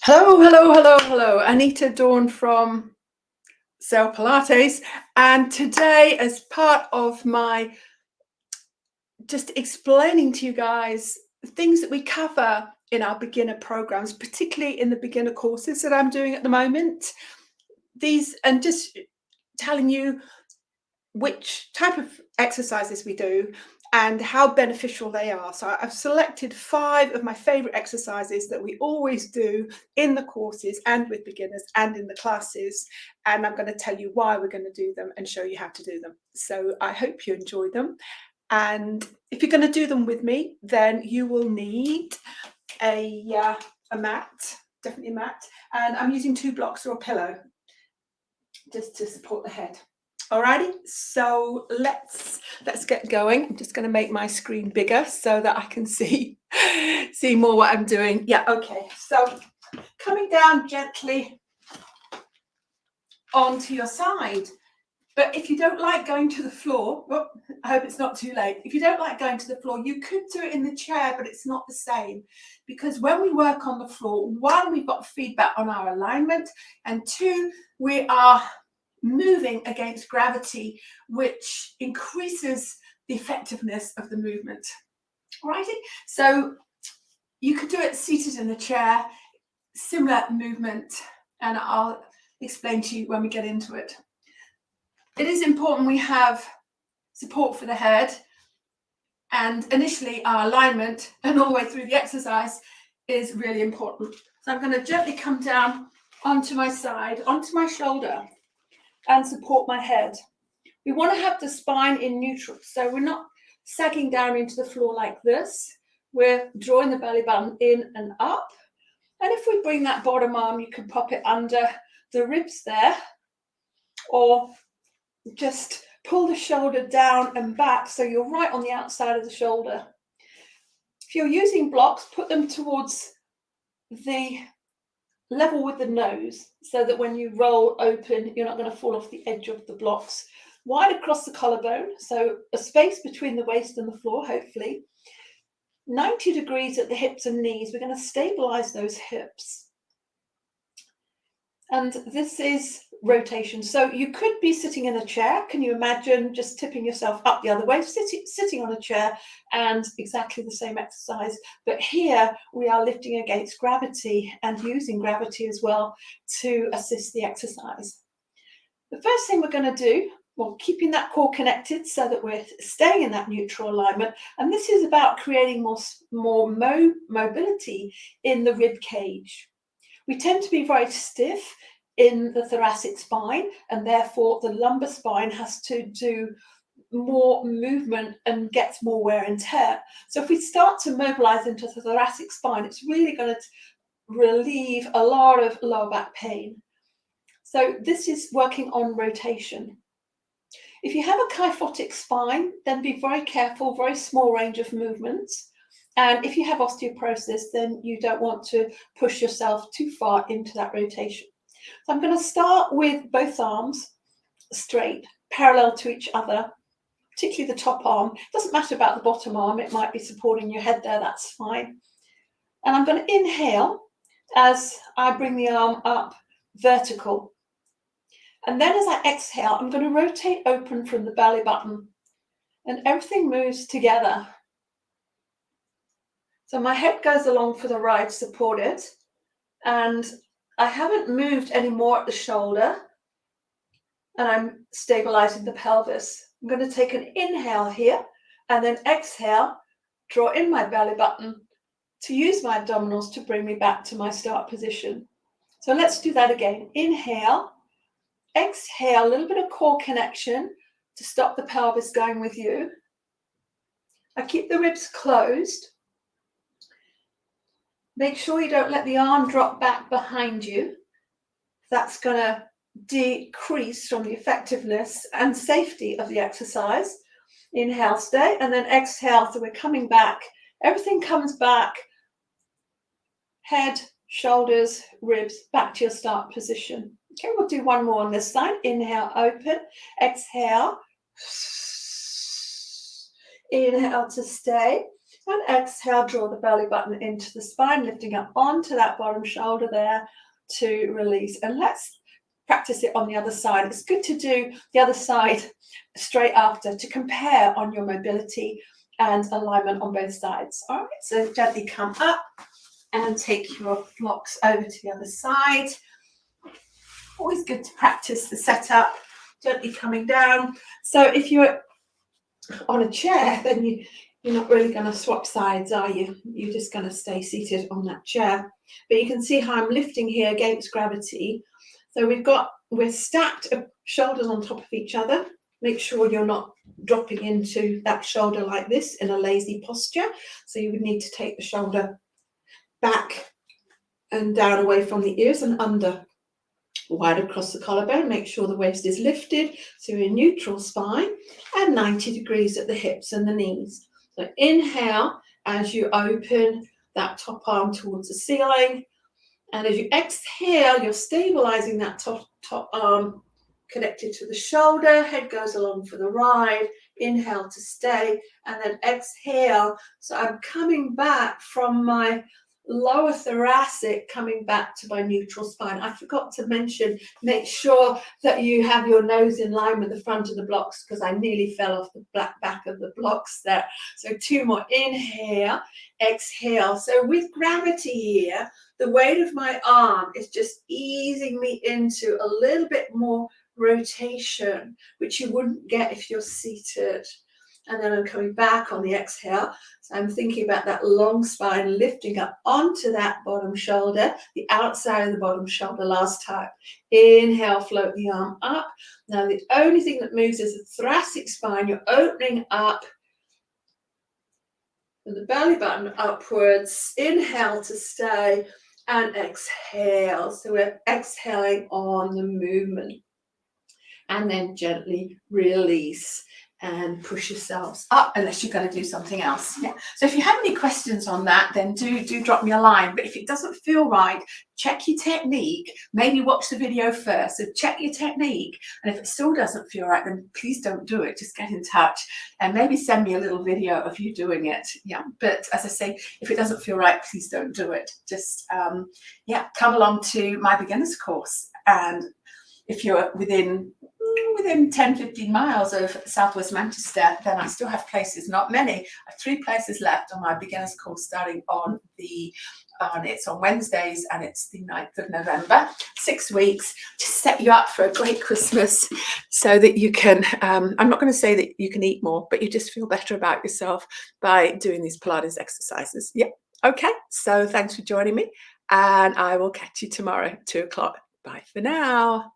Hello, hello, hello, hello. Anita Dawn from Self Pilates. And today, as part of my just explaining to you guys things that we cover in our beginner programs, particularly in the beginner courses that I'm doing at the moment, these and just telling you which type of exercises we do and how beneficial they are. So I've selected 5 of my favorite exercises that we always do in the courses and with beginners and in the classes. And I'm going to tell you why we're going to do them and show you how to do them. So I hope you enjoy them. And if you're going to do them with me, then you will need a mat, definitely a mat. And I'm using 2 blocks or a pillow just to support the head. Alrighty, so let's get going. I'm just going to make my screen bigger so that I can see more what I'm doing. Yeah, okay. So coming down gently onto your side. But if you don't like going to the floor, I hope it's not too late. If you don't like going to the floor, you could do it in the chair, but it's not the same. Because when we work on the floor, 1, we've got feedback on our alignment, and 2, we are moving against gravity, which increases the effectiveness of the movement. Alrighty, so you could do it seated in the chair, similar movement, and I'll explain to you when we get into it. It is important we have support for the head, and initially our alignment and all the way through the exercise is really important. So I'm going to gently come down onto my side, onto my shoulder, and support my head. We want to have the spine in neutral, so we're not sagging down into the floor like this. We're drawing the belly button in and up. And if we bring that bottom arm, you can pop it under the ribs there, or just pull the shoulder down and back so you're right on the outside of the shoulder. If you're using blocks, put them towards the level with the nose so that when you roll open, you're not going to fall off the edge of the blocks. Wide across the collarbone, so a space between the waist and the floor, hopefully. 90 degrees at the hips and knees. We're going to stabilize those hips. And this is rotation. So you could be sitting in a chair. Can you imagine just tipping yourself up the other way, sitting on a chair, and exactly the same exercise. But here we are lifting against gravity and using gravity as well to assist the exercise. The first thing we're going to do, well, keeping that core connected so that we're staying in that neutral alignment. And this is about creating more mobility in the rib cage. We tend to be very stiff in the thoracic spine, and therefore the lumbar spine has to do more movement and gets more wear and tear. So if we start to mobilize into the thoracic spine, it's really going to relieve a lot of lower back pain. So this is working on rotation. If you have a kyphotic spine, then be very careful, very small range of movements. And if you have osteoporosis, then you don't want to push yourself too far into that rotation. So I'm going to start with both arms straight, parallel to each other, particularly the top arm. It doesn't matter about the bottom arm. It might be supporting your head there. That's fine. And I'm going to inhale as I bring the arm up vertical. And then as I exhale, I'm going to rotate open from the belly button. And everything moves together. So my head goes along for the ride, supported, and I haven't moved any more at the shoulder, and I'm stabilizing the pelvis. I'm going to take an inhale here, and then exhale, draw in my belly button to use my abdominals to bring me back to my start position. So let's do that again. Inhale, exhale, a little bit of core connection to stop the pelvis going with you. I keep the ribs closed. Make sure you don't let the arm drop back behind you. That's going to decrease from the effectiveness and safety of the exercise. Inhale, stay, and then exhale. So we're coming back. Everything comes back. Head, shoulders, ribs, back to your start position. Okay, we'll do one more on this side. Inhale, open. Exhale. Inhale to stay. And exhale, draw the belly button into the spine, lifting up onto that bottom shoulder there to release. And let's practice it on the other side. It's good to do the other side straight after to compare on your mobility and alignment on both sides. All right, so gently come up and take your blocks over to the other side. Always good to practice the setup, gently coming down. So if you're on a chair, then you're not really going to swap sides, are you? You're just going to stay seated on that chair. But you can see how I'm lifting here against gravity. So we're stacked shoulders on top of each other. Make sure you're not dropping into that shoulder like this in a lazy posture. So you would need to take the shoulder back and down away from the ears and under, wide across the collarbone. Make sure the waist is lifted, so you're in neutral spine, and 90 degrees at the hips and the knees. So inhale as you open that top arm towards the ceiling, and as you exhale, you're stabilizing that top arm connected to the shoulder. Head goes along for the ride. Inhale to stay, and then exhale. So I'm coming back from my lower thoracic, coming back to my neutral spine. I forgot to mention, make sure that you have your nose in line with the front of the blocks, because I nearly fell off the back of the blocks there. So 2 more. Inhale, exhale. So with gravity here, the weight of my arm is just easing me into a little bit more rotation, which you wouldn't get if you're seated. And then I'm coming back on the exhale. So I'm thinking about that long spine lifting up onto that bottom shoulder, the outside of the bottom shoulder last time. Inhale, float the arm up. Now the only thing that moves is the thoracic spine. You're opening up with the belly button upwards. Inhale to stay, and exhale. So we're exhaling on the movement. And then gently release and push yourselves up, unless you're going to do something else. Yeah. So if you have any questions on that, then do drop me a line. But if it doesn't feel right, check your technique. Maybe watch the video first. So check your technique. And if it still doesn't feel right, then please don't do it. Just get in touch and maybe send me a little video of you doing it. Yeah. But as I say, if it doesn't feel right, please don't do it. Just come along to my beginners course. And if you're within 10-15 miles of Southwest Manchester, then I still have places, not many. I have 3 places left on my beginners course starting on it's on Wednesdays, and it's the 9th of November. 6 weeks to set you up for a great Christmas, so that you can, I'm not going to say that you can eat more, but you just feel better about yourself by doing these Pilates exercises. Yeah. Okay. So thanks for joining me, and I will catch you tomorrow, 2 o'clock. Bye for now.